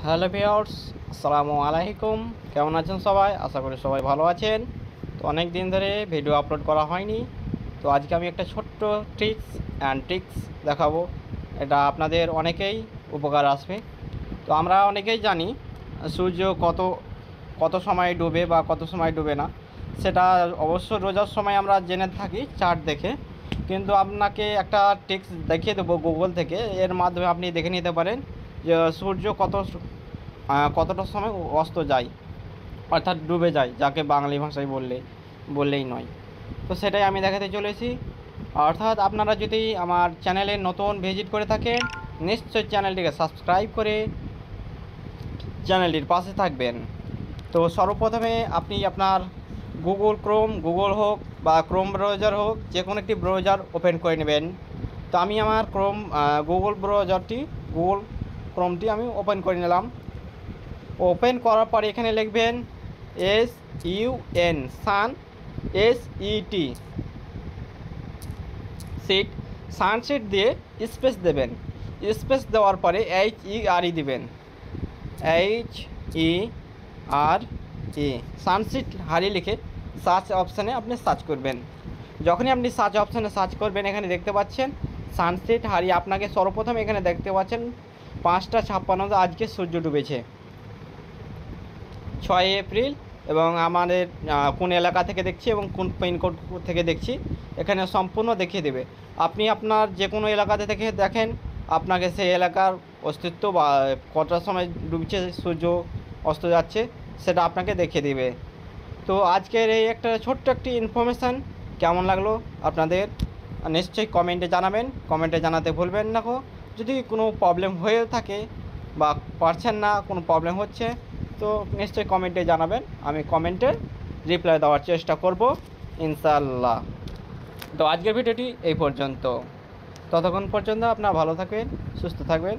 Hello viewers, আসসালামু আলাইকুম। কেমন আছেন সবাই? আশা করি সবাই ভালো আছেন। তো অনেক দিন ধরে ভিডিও আপলোড করা হয়নি। তো আজকে আমি একটা ছোট্ট ট্রিক্স দেখাবো। এটা আপনাদের অনেকেই উপকার আসবে। তো আমরা অনেকেই জানি সূর্য কত কত সময় ডুবে বা কত সময় ডুবে না, সেটা অবশ্য রোজার সময় আমরা জেনে থাকি চার্ট দেখে। কিন্তু আপনাকে একটা ট্রিক্স দেখিয়ে দেবো গুগল থেকে, এর মাধ্যমে আপনি দেখে নিতে পারেন যে সূর্য কতটা সময় অস্ত যায়, অর্থাৎ ডুবে যায়, যাকে বাঙালি ভাষায় বললেই নয়। তো সেটাই আমি দেখাতে চলেছি। অর্থাৎ আপনারা যদি আমার চ্যানেলে নতুন ভিজিট করে থাকেন, নিশ্চয়ই চ্যানেলটিকে সাবস্ক্রাইব করে চ্যানেলটির পাশে থাকবেন। তো সর্বপ্রথমে আপনি আপনার গুগল হোক বা ক্রোম ব্রাউজার হোক, যে কোনো একটি ব্রাউজার ওপেন করে নেবেন। তো আমি আমার গুগল ক্রোমটি আমি ওপেন করে নিলাম। ওপেন করার পর এখানে লিখবেন SUN সান, SET সিট, সানসেট দিয়ে স্পেস দেবেন। স্পেস দেওয়ার পরে HERE দিবেন, HERE সানসেট হারি লিখে সার্চ অপশানে আপনি সার্চ করবেন। যখনই আপনি সার্চ অপশানে সার্চ করবেন, এখানে দেখতে পাচ্ছেন সানসেট হারি। আপনাকে সর্বপ্রথম এখানে দেখতে পাচ্ছেন 5:56 আজকে সূর্য ডুবেছে, 6 এপ্রিল। এবং আমাদের কোন এলাকা থেকে দেখছি এবং কোন পিনকোড থেকে দেখছি, এখানে সম্পূর্ণ দেখিয়ে দেবে। আপনি আপনার যে কোনো এলাকাতে থেকে দেখেন, আপনাকে সেই এলাকার অস্তিত্ব বা কটার সময় ডুবছে সূর্য অস্ত যাচ্ছে সেটা আপনাকে দেখিয়ে দেবে। তো আজকের এই একটা ছোট্ট একটি ইনফরমেশান কেমন লাগলো আপনাদের নিশ্চয়ই কমেন্টে জানাবেন। কমেন্টে জানাতে ভুলবেন না। যদি কোনো প্রবলেম হয়ে থাকে বা পারছেন না, কোনো প্রবলেম হচ্ছে, তো নিশ্চয়ই কমেন্টে জানাবেন। আমি কমেন্টে রিপ্লাই দেওয়ার চেষ্টা করব ইনশাআল্লাহ। তো আজকের ভিডিওটি এই পর্যন্ত। ততক্ষণ পর্যন্ত আপনারা ভালো থাকবেন, সুস্থ থাকবেন।